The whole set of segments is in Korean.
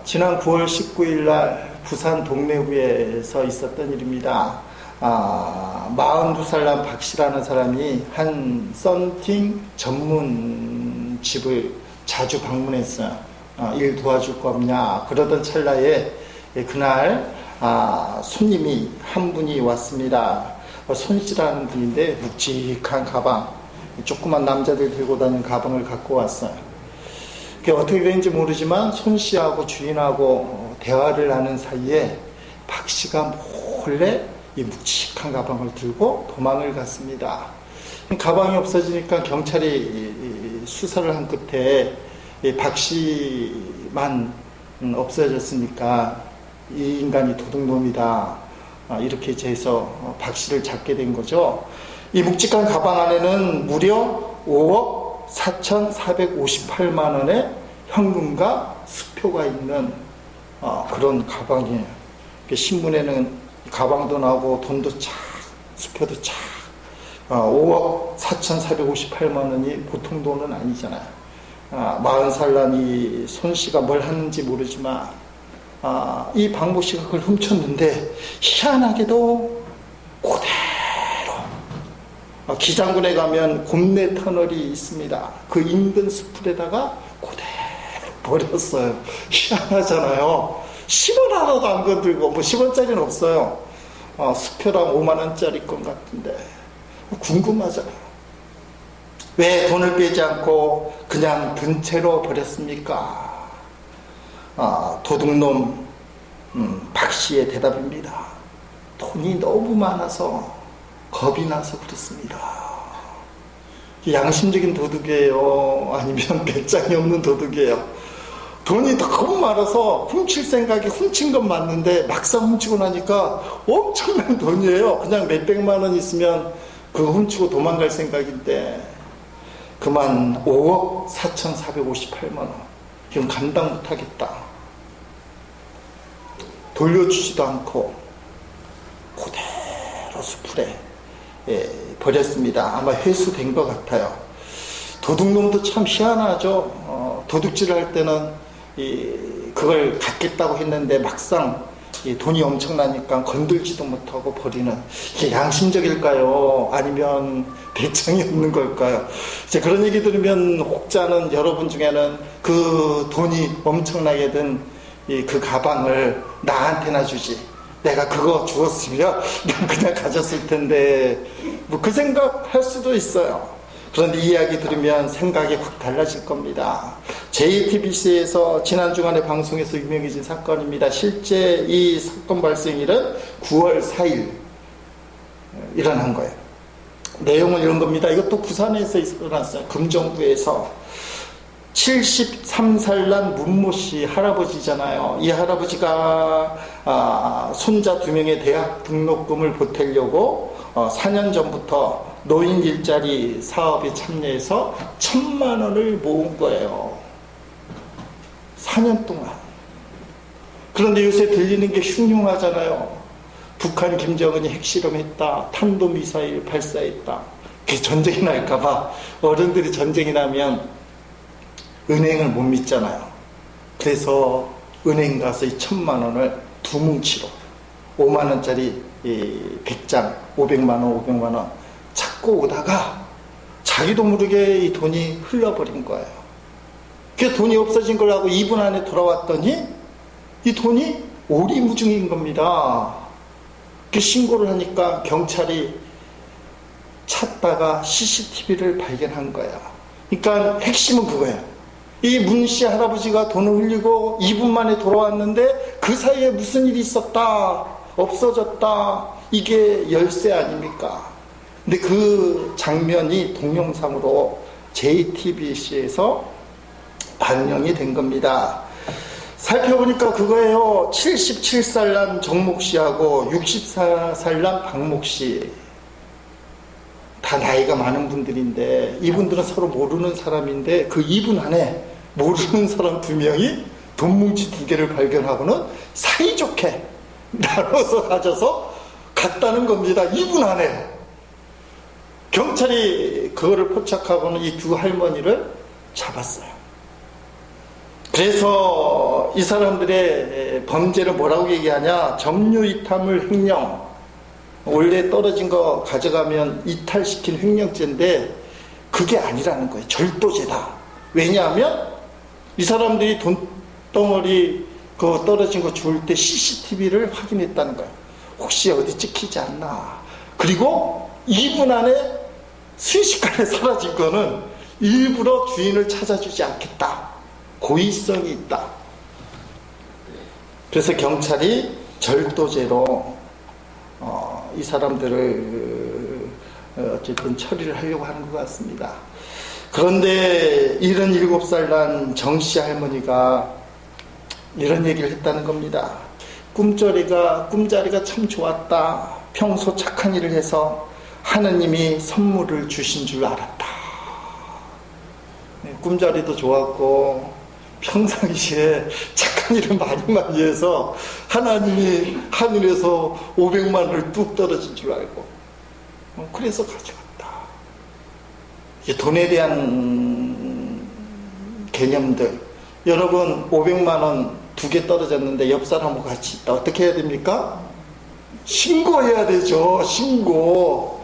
지난 9월 19일 날 부산 동래구에서 있었던 일입니다. 42살 난 박씨라는 사람이 한 썬팅 전문 집을 자주 방문했어요. 일 도와줄 거 없냐 그러던 찰나에 그날 손님이 한 분이 왔습니다. 손씨라는 분인데 묵직한 가방, 조그만 남자들 들고 다니는 가방을 갖고 왔어요. 그게 어떻게 된지 모르지만 손씨하고 주인하고 대화를 하는 사이에 박씨가 몰래 이 묵직한 가방을 들고 도망을 갔습니다. 가방이 없어지니까 경찰이 수사를 한 끝에 박씨만 없어졌으니까 이 인간이 도둑놈이다, 이렇게 해서 박씨를 잡게 된 거죠. 이 묵직한 가방 안에는 무려 5억 4,458만 원의 현금과 수표가 있는 그런 가방이에요. 신문에는 가방도 나오고 돈도 쫙, 수표도 쫙. 5억 4,458만 원이 보통 돈은 아니잖아요. 40살 난 이 손씨가 뭘 하는지 모르지만 이 박모씨가 그걸 훔쳤는데 희한하게도 그대로 기장군에 가면 곰내 터널이 있습니다. 그 인근 숲에다가 그대로 버렸어요. 희한하잖아요. 10원 하나도 안 건들고, 10원짜리는 없어요. 수표랑 5만원짜리 건 같은데 궁금하잖아요. 왜 돈을 빼지 않고 그냥 든 채로 버렸습니까? 도둑놈 박씨의 대답입니다. 돈이 너무 많아서 겁이 나서 그렇습니다. 양심적인 도둑이에요? 아니면 배짱이 없는 도둑이에요? 돈이 너무 많아서 훔칠 생각이 훔친 건 맞는데 막상 훔치고 나니까 엄청난 돈이에요. 그냥 몇백만 원 있으면 그거 훔치고 도망갈 생각인데 그만 5억 4,458만 원. 이건 감당 못하겠다. 돌려주지도 않고 그대로 수풀에 버렸습니다. 아마 회수된 것 같아요. 도둑놈도 참 희한하죠. 도둑질을 할 때는 그걸 갖겠다고 했는데 막상 돈이 엄청나니까 건들지도 못하고 버리는, 이게 양심적일까요? 아니면 배짱이 없는 걸까요? 이제 그런 얘기 들으면 혹자는, 여러분 중에는 그 돈이 엄청나게 든 그 가방을 나한테나 주지, 내가 그거 주었으면 난 그냥 가졌을 텐데, 뭐 그 생각할 수도 있어요. 그런데 이 이야기 들으면 생각이 확 달라질 겁니다. JTBC에서 지난 주간에 방송에서 유명해진 사건입니다. 실제 이 사건 발생일은 9월 4일 일어난 거예요. 내용은 이런 겁니다. 이것도 부산에서 일어났어요. 금정구에서 73살 난 문모씨 할아버지잖아요. 이 할아버지가 손자 2명의 대학 등록금을 보태려고 4년 전부터 노인 일자리 사업에 참여해서 1,000만 원을 모은 거예요. 4년 동안. 그런데 요새 들리는 게 흉흉하잖아요. 북한 김정은이 핵실험했다, 탄도미사일 발사했다. 그게 전쟁이 날까봐 어른들이 전쟁이 나면 은행을 못 믿잖아요. 그래서 은행 가서 이 1,000만 원을 두 뭉치로 5만 원짜리 100장 500만 원 500만 원 찾고 오다가 자기도 모르게 이 돈이 흘러버린 거예요. 그 돈이 없어진 걸 알고 2분 안에 돌아왔더니 이 돈이 오리무중인 겁니다. 그 신고를 하니까 경찰이 찾다가 CCTV를 발견한 거예요. 그러니까 핵심은 그거예요. 이 문씨 할아버지가 돈을 흘리고 2분 만에 돌아왔는데 그 사이에 무슨 일이 있었다, 없어졌다, 이게 열쇠 아닙니까? 근데 그 장면이 동영상으로 JTBC에서 방영이 된 겁니다. 살펴보니까 그거예요. 77살 난 정목씨하고 64살 난 박목씨, 다 나이가 많은 분들인데 이분들은 서로 모르는 사람인데 그 2분 안에 모르는 사람 2명이 돈뭉치 2개를 발견하고는 사이좋게 나눠서 가져서 갔다는 겁니다. 2분 안에. 경찰이 그거를 포착하고는 이 두 할머니를 잡았어요. 그래서 이 사람들의 범죄를 뭐라고 얘기하냐? 점유이탈물 횡령. 원래 떨어진 거 가져가면 이탈시킨 횡령죄인데 그게 아니라는 거예요. 절도죄다. 왜냐하면 이 사람들이 돈덩어리 그 떨어진 거 주울 때 CCTV를 확인했다는 거예요. 혹시 어디 찍히지 않나. 그리고 2분 안에 순식간에 사라진 거는 일부러 주인을 찾아주지 않겠다. 고의성이 있다. 그래서 경찰이 절도죄로 이 사람들을 어쨌든 처리를 하려고 하는 것 같습니다. 그런데 77살 난 정씨 할머니가 이런 얘기를 했다는 겁니다. 꿈자리가 참 좋았다. 평소 착한 일을 해서 하느님이 선물을 주신 줄 알았다. 꿈자리도 좋았고 평상시에 착한 일을 많이 해서 하나님이 하늘에서 500만 원을 뚝 떨어진 줄 알고 그래서 가져갔다. 이게 돈에 대한 개념들. 여러분 500만 원 2개 떨어졌는데 옆 사람하고 같이 있다. 어떻게 해야 됩니까? 신고해야 되죠. 신고.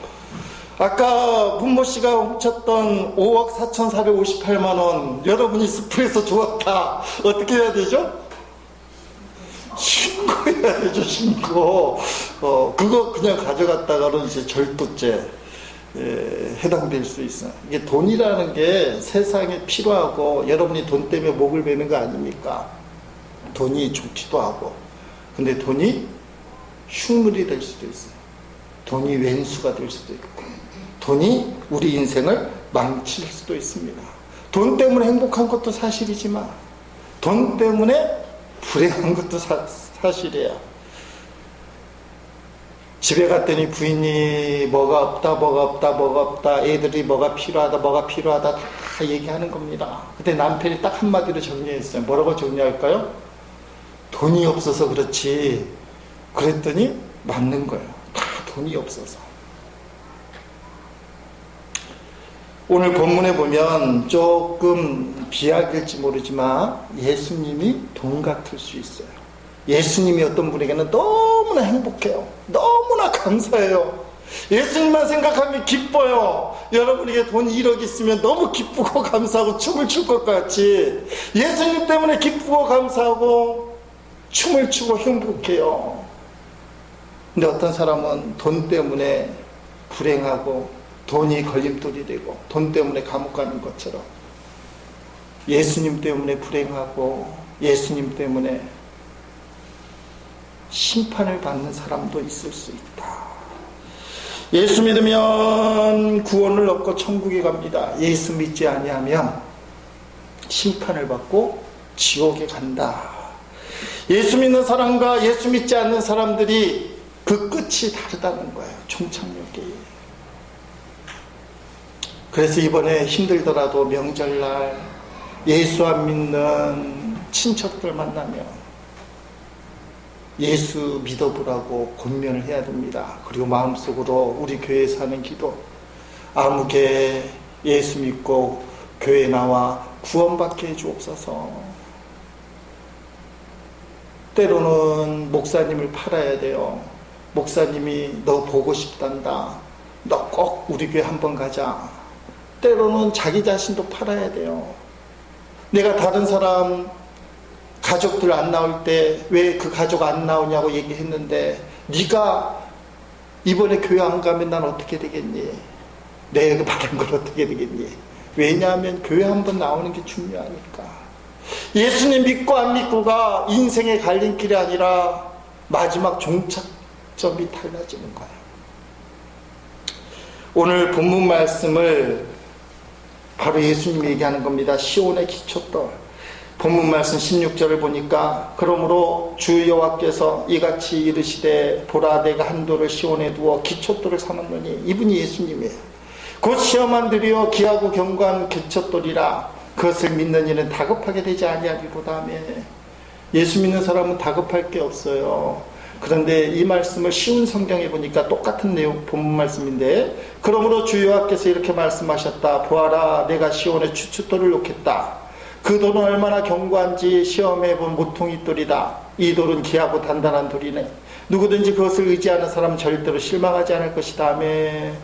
아까 문모 씨가 훔쳤던 5억 4,458만 원 여러분이 스프에서 주었다. 어떻게 해야 되죠? 신고해야 되죠. 신고. 그거 그냥 가져갔다가는 이제 절도죄 해당될 수 있어요. 이게 돈이라는 게 세상에 필요하고 여러분이 돈 때문에 목을 베는 거 아닙니까? 돈이 좋기도 하고. 근데 돈이 흉물이 될 수도 있어요. 돈이 왼수가 될 수도 있고. 돈이 우리 인생을 망칠 수도 있습니다. 돈 때문에 행복한 것도 사실이지만 돈 때문에 불행한 것도 사실이에요. 집에 갔더니 부인이 뭐가 없다 애들이 뭐가 필요하다 다 얘기하는 겁니다. 그때 남편이 딱 한마디로 정리했어요. 뭐라고 정리할까요? 돈이 없어서 그렇지. 그랬더니 맞는 거예요. 다 돈이 없어서. 오늘 본문에 보면 조금 비약일지 모르지만 예수님이 돈 같을 수 있어요. 예수님이 어떤 분에게는 너무나 행복해요. 너무나 감사해요. 예수님만 생각하면 기뻐요. 여러분에게 돈 1억 있으면 너무 기쁘고 감사하고 춤을 출 것 같이 예수님 때문에 기쁘고 감사하고 춤을 추고 행복해요. 근데 어떤 사람은 돈 때문에 불행하고 돈이 걸림돌이 되고 돈 때문에 감옥 가는 것처럼 예수님 때문에 불행하고 예수님 때문에 심판을 받는 사람도 있을 수 있다. 예수 믿으면 구원을 얻고 천국에 갑니다. 예수 믿지 아니하면 심판을 받고 지옥에 간다. 예수 믿는 사람과 예수 믿지 않는 사람들이 그 끝이 다르다는 거예요. 종착역이. 그래서 이번에 힘들더라도 명절날 예수 안 믿는 친척들 만나면 예수 믿어보라고 권면을 해야 됩니다. 그리고 마음속으로 우리 교회에서 하는 기도, 아무개 예수 믿고 교회 나와 구원받게 해주옵소서. 때로는 목사님을 팔아야 돼요. 목사님이 너 보고 싶단다. 너 꼭 우리 교회 한번 가자. 때로는 자기 자신도 팔아야 돼요. 내가 다른 사람 가족들 안 나올 때 왜 그 가족 안 나오냐고 얘기했는데 네가 이번에 교회 안 가면 난 어떻게 되겠니? 내가 말한 걸 어떻게 되겠니? 왜냐하면 교회 한번 나오는 게 중요하니까. 예수님 믿고 안 믿고가 인생의 갈림길이 아니라 마지막 종착점이 달라지는 거예요. 오늘 본문 말씀을 바로 예수님이 얘기하는 겁니다. 시온의 기초돌. 본문 말씀 16절을 보니까 그러므로 주 여호와께서 이같이 이르시되 보라 내가 한 돌을 시온에 두어 기초돌을 삼았노니 이분이 예수님이에요. 곧 시험한 들이여 귀하고 견고한 기초돌이라 그것을 믿는 이는 다급하게 되지 아니하리로다 하며. 예수 믿는 사람은 다급할 게 없어요. 그런데 이 말씀을 쉬운 성경에 보니까 똑같은 내용 본문 말씀인데 그러므로 주 여호와께서 이렇게 말씀하셨다. 보아라 내가 시온에 추춧돌을 놓겠다. 그 돌은 얼마나 견고한지 시험해본 모퉁이 돌이다. 이 돌은 귀하고 단단한 돌이네. 누구든지 그것을 의지하는 사람은 절대로 실망하지 않을 것이다. 아멘.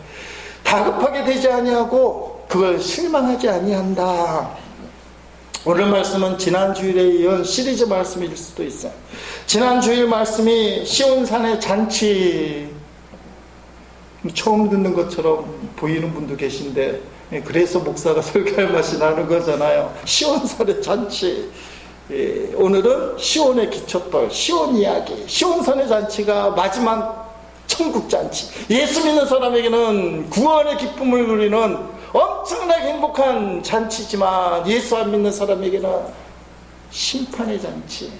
다급하게 되지 아니하고 그걸 실망하지 아니한다. 오늘 말씀은 지난 주일에 이은 시리즈 말씀일 수도 있어요. 지난 주일 말씀이 시온산의 잔치, 처음 듣는 것처럼 보이는 분도 계신데, 그래서 목사가 설교할 맛이 나는 거잖아요. 시온산의 잔치. 오늘은 시온의 기초돌, 시온 이야기. 시온산의 잔치가 마지막 천국 잔치. 예수 믿는 사람에게는 구원의 기쁨을 누리는 엄청나게 행복한 잔치지만, 예수 안 믿는 사람에게는 심판의 잔치.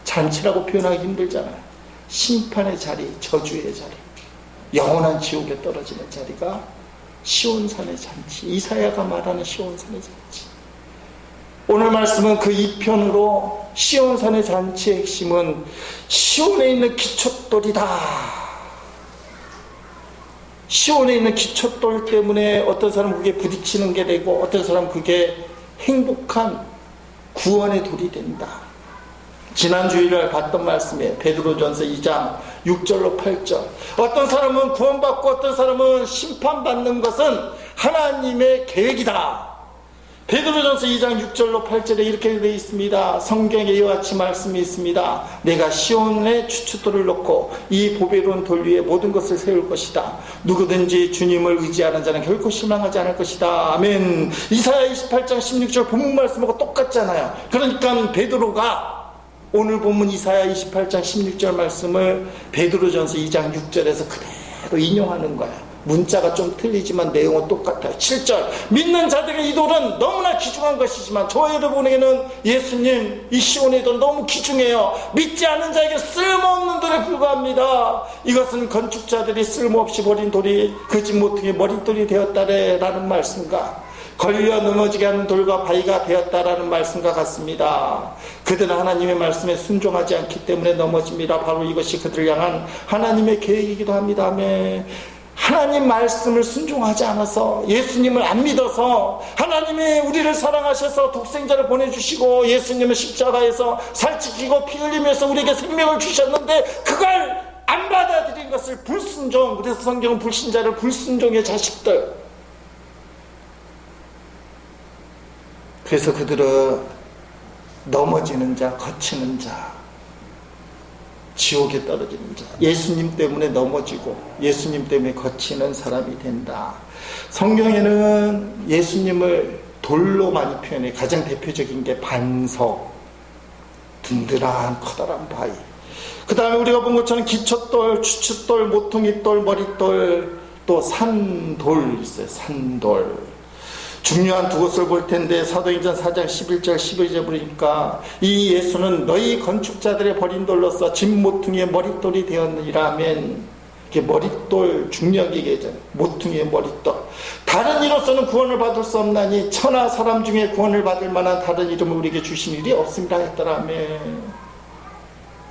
잔치라고 표현하기 힘들잖아요. 심판의 자리, 저주의 자리, 영원한 지옥에 떨어지는 자리가 시온산의 잔치. 이사야가 말하는 시온산의 잔치. 오늘 말씀은 그 2편으로 시온산의 잔치의 핵심은 시온에 있는 기초돌이다. 시온에 있는 기초돌 때문에 어떤 사람은 그게 부딪히는 게 되고, 어떤 사람은 그게 행복한 구원의 돌이 된다. 지난 주일날 봤던 말씀이에요. 베드로전서 2장 6절로 8절. 어떤 사람은 구원받고 어떤 사람은 심판받는 것은 하나님의 계획이다. 베드로전서 2장 6절로 8절에 이렇게 되어 있습니다. 성경에 이와 같이 말씀이 있습니다. 내가 시온에 추추돌을 놓고 이 보배로운 돌 위에 모든 것을 세울 것이다. 누구든지 주님을 의지하는 자는 결코 실망하지 않을 것이다. 아멘. 이사야 28장 16절 본문 말씀하고 똑같잖아요. 그러니까 베드로가 오늘 본문 이사야 28장 16절 말씀을 베드로전서 2장 6절에서 그대로 인용하는 거야. 문자가 좀 틀리지만 내용은 똑같아요. 7절, 믿는 자들의 이 돌은 너무나 귀중한 것이지만 저 여러분에게는 예수님 이 시온의 돌 너무 귀중해요. 믿지 않는 자에게 쓸모없는 돌에 불과합니다. 이것은 건축자들이 쓸모없이 버린 돌이 그 집 모퉁이 머릿돌이 되었다래 라는 말씀과 걸려 넘어지게 하는 돌과 바위가 되었다라는 말씀과 같습니다. 그들은 하나님의 말씀에 순종하지 않기 때문에 넘어집니다. 바로 이것이 그들을 향한 하나님의 계획이기도 합니다. 아멘. 하나님 말씀을 순종하지 않아서, 예수님을 안 믿어서, 하나님이 우리를 사랑하셔서 독생자를 보내주시고 예수님은 십자가에서 살찌키고 피 흘리면서 우리에게 생명을 주셨는데 그걸 안 받아들인 것을 불순종, 그래서 성경은 불신자를 불순종의 자식들, 그래서 그들은 넘어지는 자, 거치는 자, 지옥에 떨어지는 자, 예수님 때문에 넘어지고 예수님 때문에 거치는 사람이 된다. 성경에는 예수님을 돌로 많이 표현해. 가장 대표적인 게 반석, 든든한 커다란 바위, 그 다음에 우리가 본 것처럼 기초돌, 추추돌, 모퉁이돌, 머릿돌, 또 산돌 있어요. 산돌. 중요한 두 것을 볼 텐데, 사도행전 4장 11절 12절 보니까 이 예수는 너희 건축자들의 버린 돌로서 집 모퉁이의 머릿돌이 되었느니라면, 이게 머릿돌 중력이겠죠. 모퉁이의 머릿돌. 다른 이로서는 구원을 받을 수 없나니 천하 사람 중에 구원을 받을 만한 다른 이름을 우리에게 주신 일이 없습니다 했더라면,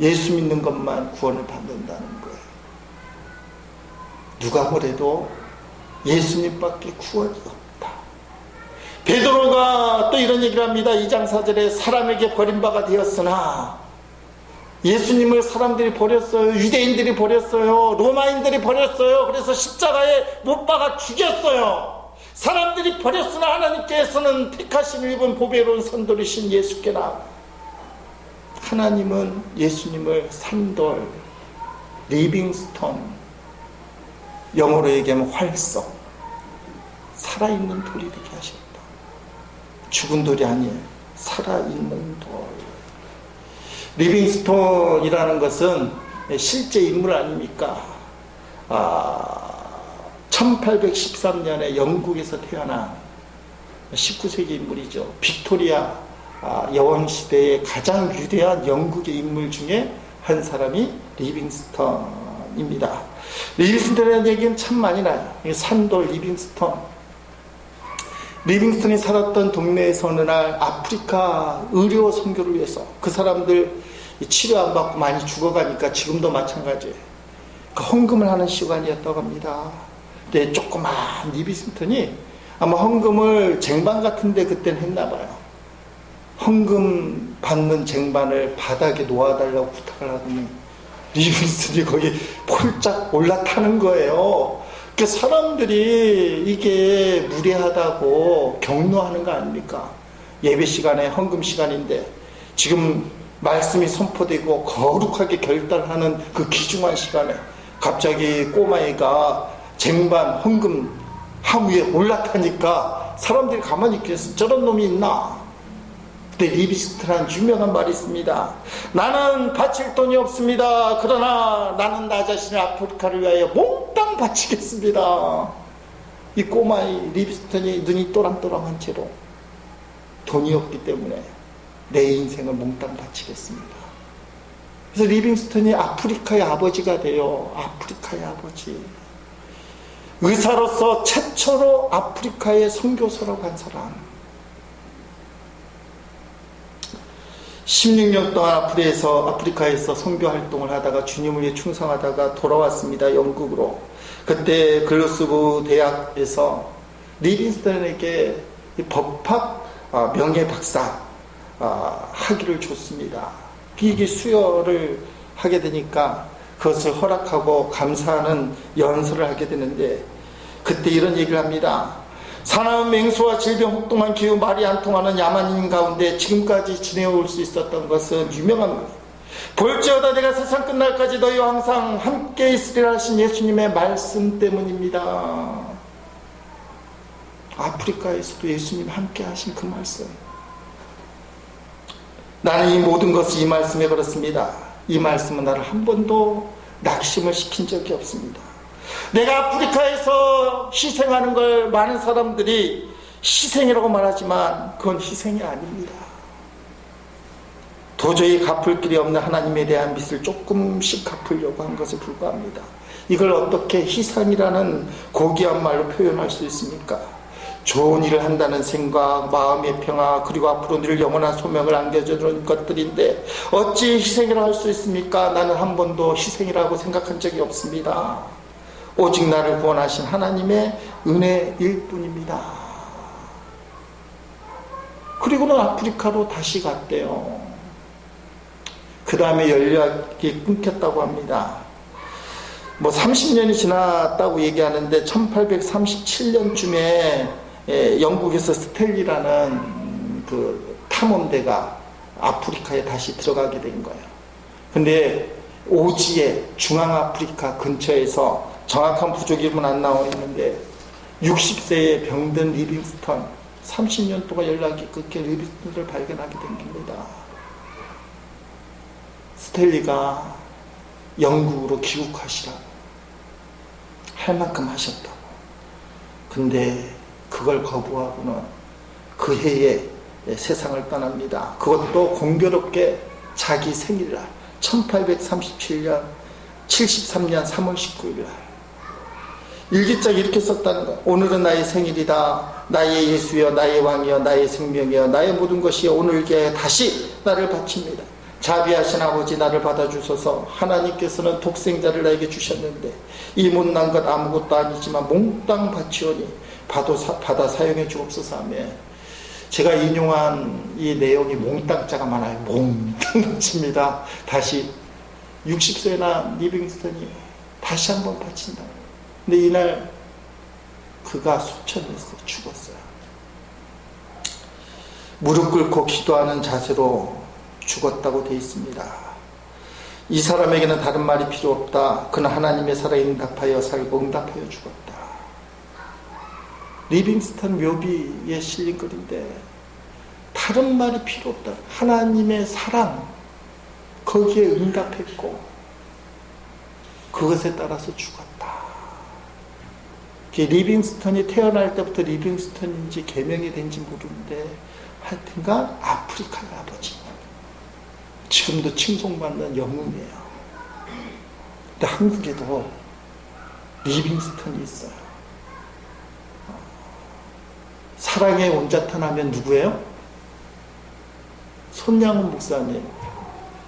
예수 믿는 것만 구원을 받는다는 거예요. 누가 뭐래도 예수님밖에 구원이 없다. 베드로가 또 이런 얘기를 합니다. 2장 4절에 사람에게 버림바가 되었으나, 예수님을 사람들이 버렸어요. 유대인들이 버렸어요. 로마인들이 버렸어요. 그래서 십자가에 못 박아 죽였어요. 사람들이 버렸으나 하나님께서는 택하심을 입은 보배로운 선돌이신 예수께나, 하나님은 예수님을 산돌, 리빙스톤, 영어로 얘기하면 활석, 살아있는 돌이 되게 하셨다. 죽은 돌이 아니에요. 살아있는 돌. 리빙스톤이라는 것은 실제 인물 아닙니까? 1813년에 영국에서 태어난 19세기 인물이죠. 빅토리아 여왕시대의 가장 위대한 영국의 인물 중에 한 사람이 리빙스턴입니다. 리빙스턴이라는 얘기는 참 많이 나요. 산돌 리빙스턴. 리빙스턴이 살았던 동네에서 어느 날 아프리카 의료 선교를 위해서, 그 사람들 치료 안 받고 많이 죽어가니까 지금도 마찬가지예요. 그 헌금을 하는 시간이었다고 합니다. 근데 조그만 리빙스턴이 아마 헌금을 쟁반 같은데 그때는 했나 봐요. 헌금 받는 쟁반을 바닥에 놓아달라고 부탁을 하더니 리빙스턴이 거기 폴짝 올라타는 거예요. 그 사람들이 이게 무례하다고 격노하는 거 아닙니까? 예배 시간에 헌금 시간인데 지금 말씀이 선포되고 거룩하게 결단하는 그 귀중한 시간에 갑자기 꼬마애가 쟁반 헌금 하무에 올라타니까 사람들이 가만히 있겠어. 저런 놈이 있나? 그때 리빙스턴한 유명한 말이 있습니다. 나는 바칠 돈이 없습니다. 그러나 나는 나 자신의 아프리카를 위하여 몽땅 바치겠습니다. 이 꼬마의 리빙스턴이 눈이 또랑또랑한 채로 돈이 없기 때문에 내 인생을 몽땅 바치겠습니다. 그래서 리빙스턴이 아프리카의 아버지가 돼요. 아프리카의 아버지. 의사로서 최초로 아프리카에 선교사로 간 사람. 16년 동안 아프리카에서 선교 활동을 하다가 주님을 위해 충성하다가 돌아왔습니다. 영국으로. 그때 글로스고 대학에서 리빙스턴에게 법학 명예 박사 학위를 줬습니다. 비기 수여를 하게 되니까 그것을 허락하고 감사하는 연설을 하게 되는데 그때 이런 얘기를 합니다. 사나운 맹수와 질병 혹독한 기후 말이 안 통하는 야만인 가운데 지금까지 지내올 수 있었던 것은 유명한 말. 볼지어다 내가 세상 끝날까지 너희와 항상 함께 있으리라 하신 예수님의 말씀 때문입니다. 아프리카에서도 예수님 함께 하신 그 말씀. 나는 이 모든 것을 이 말씀에 걸었습니다. 이 말씀은 나를 한 번도 낙심을 시킨 적이 없습니다. 내가 아프리카에서 희생하는 걸 많은 사람들이 희생이라고 말하지만 그건 희생이 아닙니다. 도저히 갚을 길이 없는 하나님에 대한 빚을 조금씩 갚으려고 한 것에 불과합니다. 이걸 어떻게 희생이라는 고귀한 말로 표현할 수 있습니까? 좋은 일을 한다는 생각, 마음의 평화, 그리고 앞으로 늘 영원한 소명을 안겨주는 것들인데 어찌 희생이라고 할 수 있습니까? 나는 한 번도 희생이라고 생각한 적이 없습니다. 오직 나를 구원하신 하나님의 은혜일 뿐입니다. 그리고는 아프리카로 다시 갔대요. 그 다음에 연락이 끊겼다고 합니다. 30년이 지났다고 얘기하는데 1837년쯤에 영국에서 스탠리라는 그 탐험대가 아프리카에 다시 들어가게 된 거예요. 근데 오지에 중앙아프리카 근처에서 정확한 부족 이름은 안 나와 있는데 60세에 병든 리빙스턴 30년 동안 연락이 끊긴 리빙스턴을 발견하게 된 겁니다. 스탠리가 영국으로 귀국하시라고 할 만큼 하셨다고. 근데 그걸 거부하고는 그 해에 세상을 떠납니다. 그것도 공교롭게 자기 생일날 1837년 73년 3월 19일날 일기장에 이렇게 썼다는 거예요. 오늘은 나의 생일이다. 나의 예수여, 나의 왕이여, 나의 생명이여, 나의 모든 것이여, 오늘께 다시 나를 바칩니다. 자비하신 아버지, 나를 받아주소서. 하나님께서는 독생자를 나에게 주셨는데 이 못난 것 아무것도 아니지만 몽땅 바치오니 받아 사용해 주옵소서 하며, 제가 인용한 이 내용이 몽땅자가 많아요. 몽땅 바칩니다. 다시 60세나 리빙스턴이 다시 한번 바친다. 근데 이날 그가 소천했어요. 죽었어요. 무릎 꿇고 기도하는 자세로 죽었다고 되어 있습니다. 이 사람에게는 다른 말이 필요 없다. 그는 하나님의 사랑에 응답하여 살고 응답하여 죽었다. 리빙스턴 묘비에 실린 글인데 다른 말이 필요 없다. 하나님의 사랑, 거기에 응답했고 그것에 따라서 죽었다. 리빙스턴이 태어날 때부터 리빙스턴인지 개명이 된지 모르는데 하여튼간 아프리카의 아버지, 지금도 칭송받는 영웅이에요. 근데 한국에도 리빙스턴이 있어요. 사랑의 온자탄 하면 누구예요? 손양훈 목사님.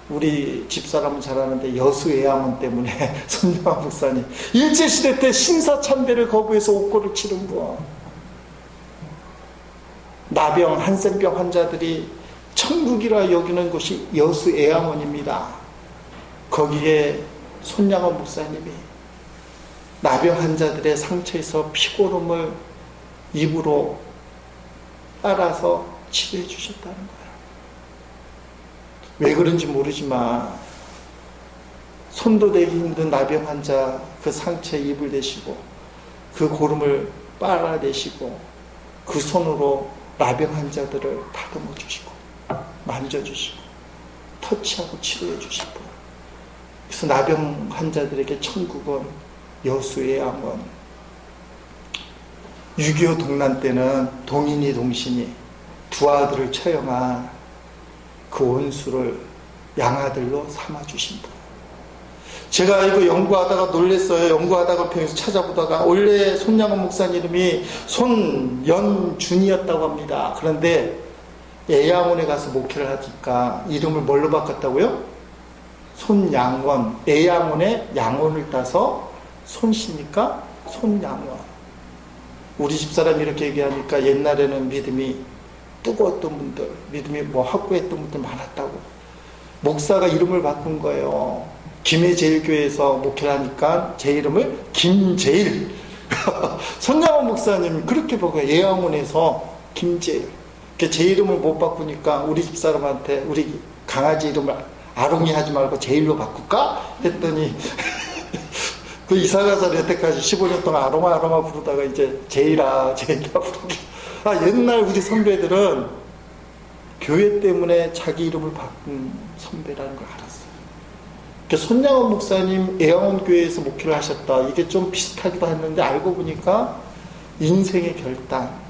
우리 집사람은 잘 아는데 여수외양원 때문에 손양훈 목사님. 일제시대 때 신사참배를 거부해서 옥고를 치른 분. 나병, 한센병 환자들이 천국이라 여기는 곳이 여수 애양원입니다. 거기에 손양원 목사님이 나병 환자들의 상처에서 피고름을 입으로 빨아서 치료해 주셨다는 거예요. 왜 그런지 모르지만 손도 대기 힘든 나병 환자 그 상처에 입을 대시고 그 고름을 빨아내시고 그 손으로 나병 환자들을 다듬어 주시고 만져주시고 터치하고 치료해 주시고, 그래서 나병 환자들에게 천국은 여수의 양원. 6.25 동란 때는 동인이 동신이 두 아들을 처형한 그 원수를 양아들로 삼아주신 분. 제가 이거 연구하다가 놀랬어요. 연구하다가 평에서 찾아보다가 원래 손양원 목사님 이름이 손연준이었다고 합니다. 그런데 애양원에 가서 목회를 하니까 이름을 뭘로 바꿨다고요? 손양원. 애양원에 양원을 따서 손씨니까 손양원. 우리 집사람이 이렇게 얘기하니까 옛날에는 믿음이 뜨거웠던 분들, 믿음이 확고했던 분들 많았다고. 목사가 이름을 바꾼 거예요. 김해제일교회에서 목회를 하니까 제 이름을 김제일. 손양원 목사님이 그렇게 보고요. 애양원에서 김제일. 제 이름을 못 바꾸니까 우리 집사람한테 우리 강아지 이름을 아롱이 하지 말고 제일로 바꿀까? 했더니 그 이사가서 여태까지 15년 동안 아롱아 부르다가 이제 제일아 부르기. 옛날 우리 선배들은 교회 때문에 자기 이름을 바꾼 선배라는 걸 알았어요. 손양원 목사님 애양원 교회에서 목회를 하셨다. 이게 좀 비슷하기도 했는데 알고 보니까 인생의 결단.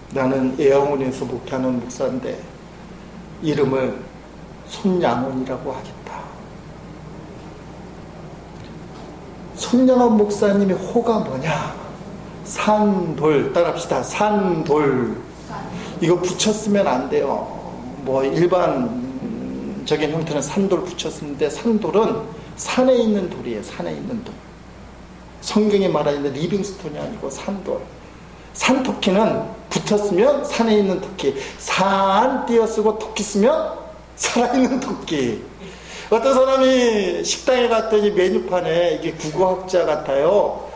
나는 애양원에서 목회하는 목사인데 이름을 손양원이라고 하겠다. 손양원 목사님의 호가 뭐냐? 산돌. 따라합시다. 산돌. 이거 붙였으면 안 돼요. 일반적인 형태는 산돌 붙였는데 산돌은 산에 있는 돌이에요. 산에 있는 돌. 성경에 말하는 리빙스톤이 아니고 산돌. 산토끼는 붙었으면 산에 있는 토끼. 산 띄어쓰고 토끼 쓰면 살아있는 토끼. 어떤 사람이 식당에 갔더니 메뉴판에 이게 국어학자 같아요.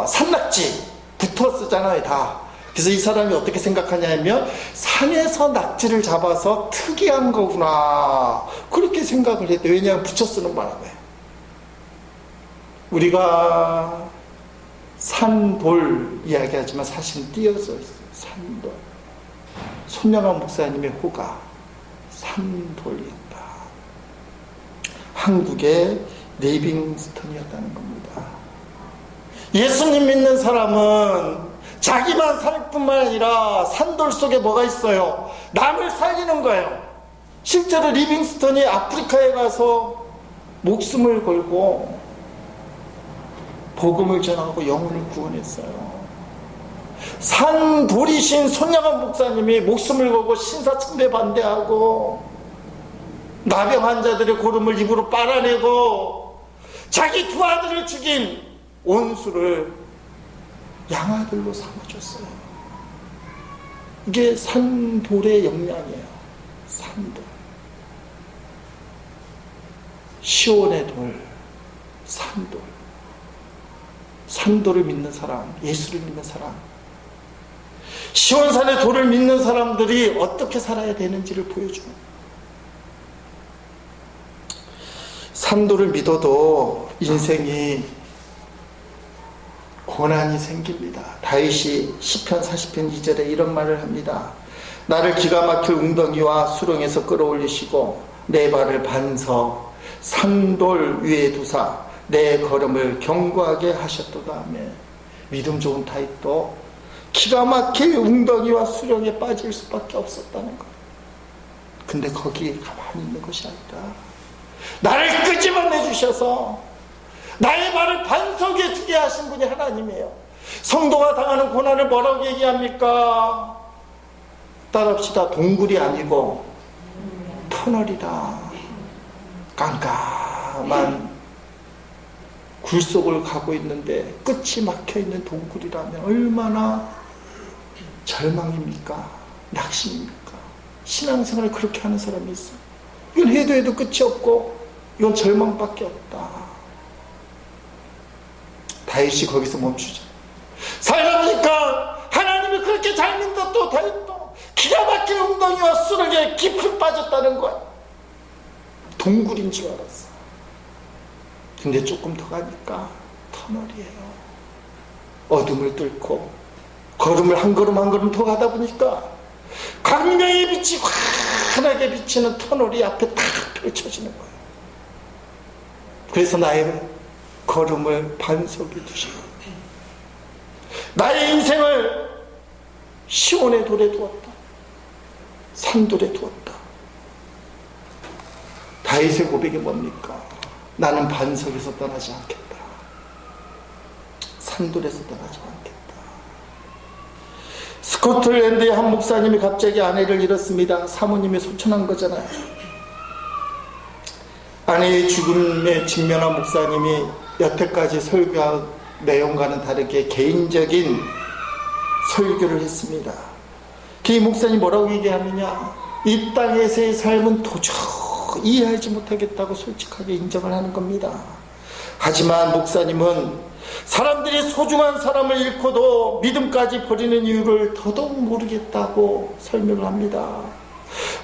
산낙지 붙어 쓰잖아요, 다. 그래서 이 사람이 어떻게 생각하냐면 산에서 낙지를 잡아서 특이한 거구나. 그렇게 생각을 했대. 왜냐하면 붙여 쓰는 바람에. 우리가 산돌 이야기하지만 사실은 띄어져 있어요. 산돌. 손양원 목사님의 호가 산돌이었다. 한국의 리빙스턴이었다는 겁니다. 예수님 믿는 사람은 자기만 살 뿐만 아니라 산돌 속에 뭐가 있어요? 남을 살리는 거예요. 실제로 리빙스턴이 아프리카에 가서 목숨을 걸고 복음을 전하고 영혼을 구원했어요. 산돌이신 손양원 목사님이 목숨을 걸고 신사참배 반대하고 나병 환자들의 고름을 입으로 빨아내고 자기 두 아들을 죽인 원수를 양아들로 삼아줬어요. 이게 산돌의 역량이에요. 산돌. 시온의 돌, 산돌. 산돌을 믿는 사람, 예수를 믿는 사람. 시온산의 돌을 믿는 사람들이 어떻게 살아야 되는지를 보여주는. 산돌을 믿어도 인생이 고난이 생깁니다. 다윗이 시편 40편 2절에 이런 말을 합니다. 나를 기가 막힐 웅덩이와 수렁에서 끌어올리시고 내 발을 반석 산돌 위에 두사 내 걸음을 견고하게 하셨도다 하며, 믿음 좋은 다윗도 기가 막힐 웅덩이와 수렁에 빠질 수밖에 없었다는 거예요. 근데 거기에 가만히 있는 것이 아니라 나를 끄집어내 주셔서 나의 발을 반석에 두게 하신 분이 하나님이에요. 성도가 당하는 고난을 뭐라고 얘기합니까? 따라합시다. 동굴이 아니고 터널이다. 깜깜한 굴속을 가고 있는데 끝이 막혀있는 동굴이라면 얼마나 절망입니까? 낙심입니까? 신앙생활을 그렇게 하는 사람이 있어. 이건 해도 끝이 없고 이건 절망밖에 없다. 다윗이 거기서 멈추죠. 살다 보니까 하나님이 그렇게 잘 믿는다. 또 다윗도 기가 막힌 웅덩이와 수렁에 깊이 빠졌다는 거야. 동굴인 줄 알았어. 근데 조금 더 가니까 터널이에요. 어둠을 뚫고 걸음을 한 걸음 한 걸음 더 가다 보니까 광명의 빛이 환하게 비치는 터널이 앞에 딱 펼쳐지는 거예요. 그래서 나의 걸음을 반석에 두시고 나의 인생을 시온의 돌에 두었다. 산돌에 두었다. 다윗의 고백이 뭡니까? 나는 반석에서 떠나지 않겠다. 산돌에서 떠나지 않겠다. 스코틀랜드의 한 목사님이 갑자기 아내를 잃었습니다. 사모님이 소천한 거잖아요. 아내의 죽음에 직면한 목사님이 여태까지 설교한 내용과는 다르게 개인적인 설교를 했습니다. 그 목사님이 뭐라고 얘기하느냐, 이 땅에서의 삶은 도저히 이해하지 못하겠다고 솔직하게 인정을 하는 겁니다. 하지만 목사님은 사람들이 소중한 사람을 잃고도 믿음까지 버리는 이유를 더더욱 모르겠다고 설명을 합니다.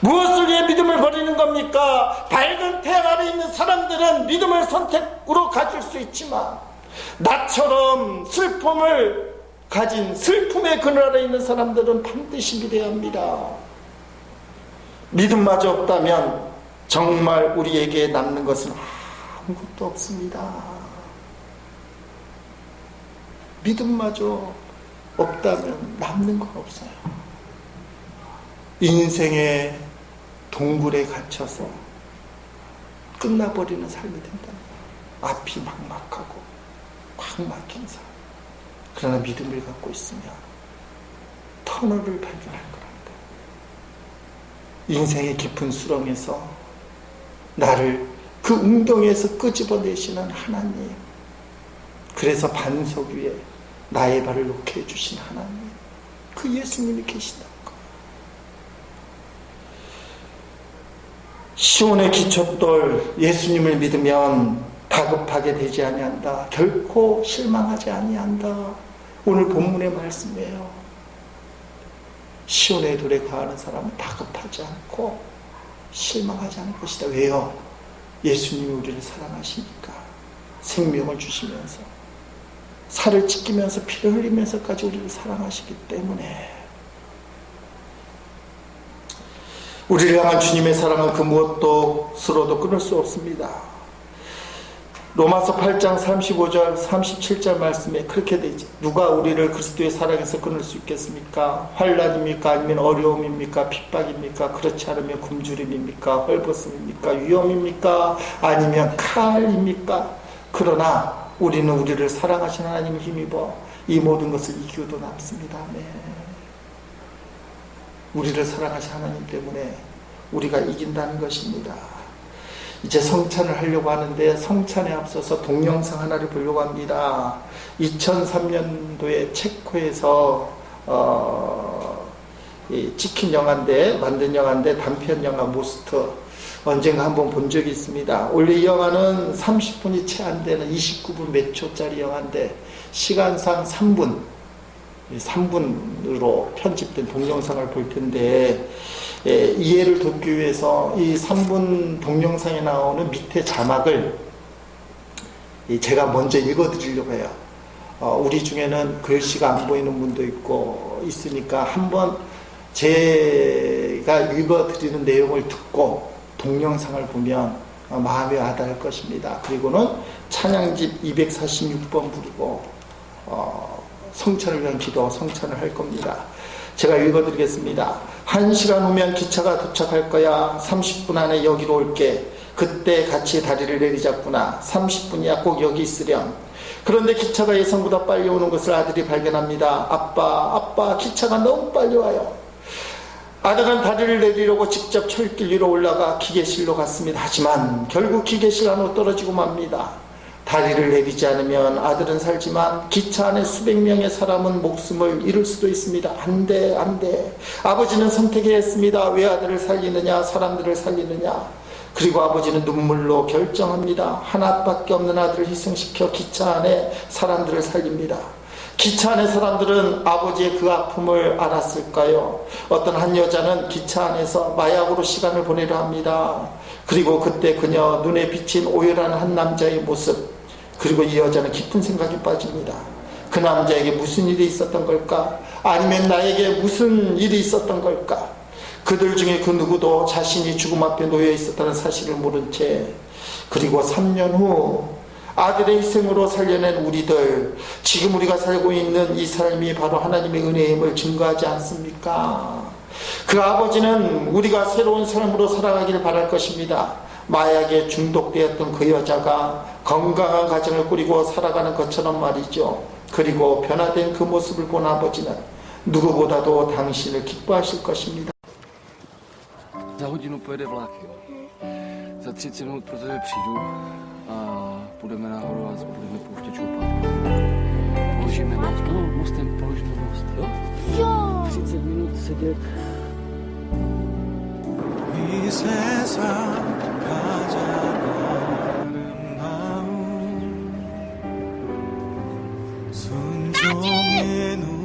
무엇을 위해 믿음을 버리는 겁니까? 밝은 태양 아래 있는 사람들은 믿음을 선택으로 가질 수 있지만 나처럼 슬픔을 가진 슬픔의 그늘 아래 있는 사람들은 반드시 믿어야 합니다. 믿음마저 없다면 정말 우리에게 남는 것은 아무것도 없습니다. 믿음마저 없다면 남는 건 없어요. 인생의 동굴에 갇혀서 끝나버리는 삶이 된다. 앞이 막막하고 꽉 막힌 삶. 그러나 믿음을 갖고 있으면 터널을 발견할 거랍니다. 인생의 깊은 수렁에서 나를 그 웅덩이에서 끄집어내시는 하나님, 그래서 반석 위에 나의 발을 놓게 해주신 하나님, 그 예수님이 계신다는 거예요. 시온의 기초돌 예수님을 믿으면 다급하게 되지 아니한다. 결코 실망하지 아니한다. 오늘 본문의 말씀이에요. 시온의 돌에 가는 사람은 다급하지 않고 실망하지 않을 것이다. 왜요? 예수님이 우리를 사랑하시니까. 생명을 주시면서 살을 찢기면서 피를 흘리면서까지 우리를 사랑하시기 때문에. 우리를 향한 주님의 사랑은 그 무엇도스로도 끊을 수 없습니다. 로마서 8장 35절 37절 말씀에 그렇게 되어 있죠. 누가 우리를 그리스도의 사랑에서 끊을 수 있겠습니까? 환난입니까? 아니면 어려움입니까? 핍박입니까? 그렇지 않으면 굶주림입니까? 헐벗음입니까? 위험입니까? 아니면 칼입니까? 그러나 우리는 우리를 사랑하시는 하나님을 힘입어 이 모든 것을 이기고도 남습니다. 네. 우리를 사랑하시는 하나님 때문에 우리가 이긴다는 것입니다. 이제 성찬을 하려고 하는데 성찬에 앞서서 동영상 하나를 보려고 합니다. 2003년도에 체코에서 찍힌 영화인데, 만든 영화인데, 단편 영화 모스트, 언젠가 한번 본 적이 있습니다. 원래 이 영화는 30분이 채 안 되는 29분 몇 초짜리 영화인데 시간상 3분으로 편집된 동영상을 볼 텐데, 이해를 돕기 위해서 이 3분 동영상에 나오는 밑에 자막을 제가 먼저 읽어드리려고 해요. 우리 중에는 글씨가 안 보이는 분도 있으니까 한번 제가 읽어드리는 내용을 듣고 동영상을 보면 마음에 와닿을 것입니다. 그리고는 찬양집 246번 부르고 성찬을 위한 기도, 성찬을 할 겁니다. 제가 읽어드리겠습니다. 1시간 후면 기차가 도착할 거야. 30분 안에 여기로 올게. 그때 같이 다리를 내리자꾸나. 30분이야 꼭 여기 있으렴. 그런데 기차가 예상보다 빨리 오는 것을 아들이 발견합니다. 아빠, 기차가 너무 빨리 와요. 아들은 다리를 내리려고 직접 철길 위로 올라가 기계실로 갔습니다. 하지만 결국 기계실 안으로 떨어지고 맙니다. 다리를 내리지 않으면 아들은 살지만 기차 안에 수백 명의 사람은 목숨을 잃을 수도 있습니다. 안 돼, 안 돼. 아버지는 선택해야 했습니다. 왜 아들을 살리느냐, 사람들을 살리느냐. 그리고 아버지는 눈물로 결정합니다. 하나밖에 없는 아들을 희생시켜 기차 안에 사람들을 살립니다. 기차 안의 사람들은 아버지의 그 아픔을 알았을까요? 어떤 한 여자는 기차 안에서 마약으로 시간을 보내려 합니다. 그리고 그때 그녀 눈에 비친 오열한 한 남자의 모습, 그리고 이 여자는 깊은 생각에 빠집니다. 그 남자에게 무슨 일이 있었던 걸까? 아니면 나에게 무슨 일이 있었던 걸까? 그들 중에 그 누구도 자신이 죽음 앞에 놓여 있었다는 사실을 모른 채, 그리고 3년 후 아들의 희생으로 살려낸 우리들, 지금 우리가 살고 있는 이 삶이 바로 하나님의 은혜임을 증거하지 않습니까? 그 아버지는 우리가 새로운 삶으로 살아가길 바랄 것입니다. 마약에 중독되었던 그 여자가 건강한 가정을 꾸리고 살아가는 것처럼 말이죠. 그리고 변화된 그 모습을 본 아버지는 누구보다도 당신을 기뻐하실 것입니다. Za hodinu pojede vlak, jo. Za 30 minut pro tebe přijdu a půjdeme nahoru a budeme pouštět šoupat. Položíme most, no, mostem položíme most, jo? Jo! 30 minut sedět. 이 세상 가장 아름다운 순종의 눈물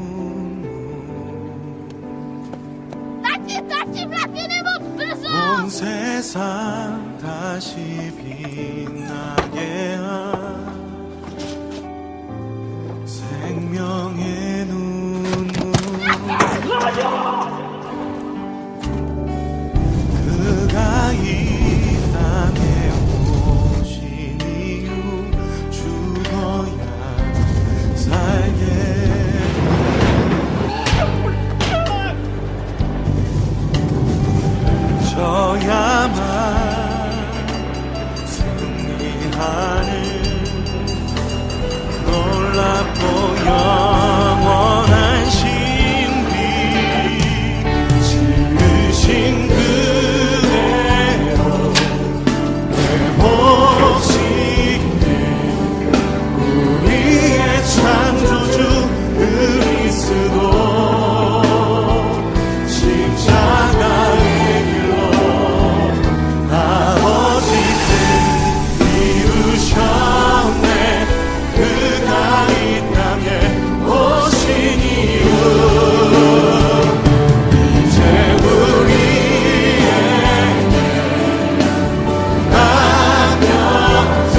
온 세상 다시 빛나게 한 생명의 눈물 그가 이 땅에 오신 이유 죽어야 살게 져야만 승리하는 놀랍고 영원한 신비 지으신 그대로 내 몫이네 우리의 창조주 그리스도 십자가의 길로 아버지 뜻 이루셨네 그가 이 땅에 오신 이유 이제 우리에게 남겨진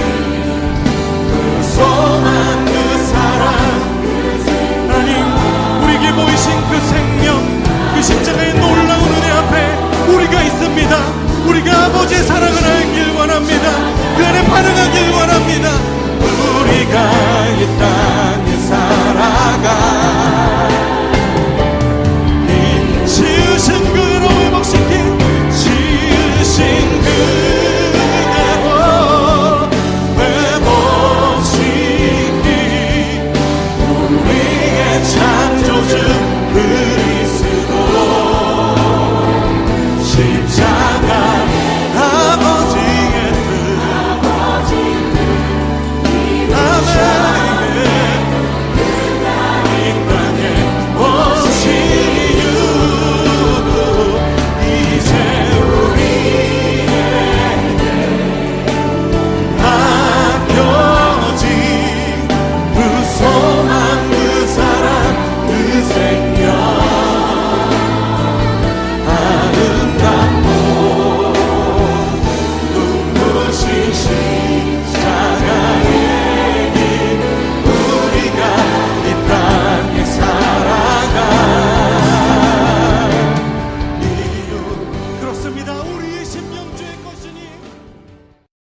그 소망 그 사랑 하나님 우리에게 보이신 그 생명 그 십자가의 놀라운 은혜 앞에 우리가 있습니다. 우리가 아버지의 사랑을 알길 원합니다. 그 안에 반응하길 원합니다. 우리가 이 땅에 살아가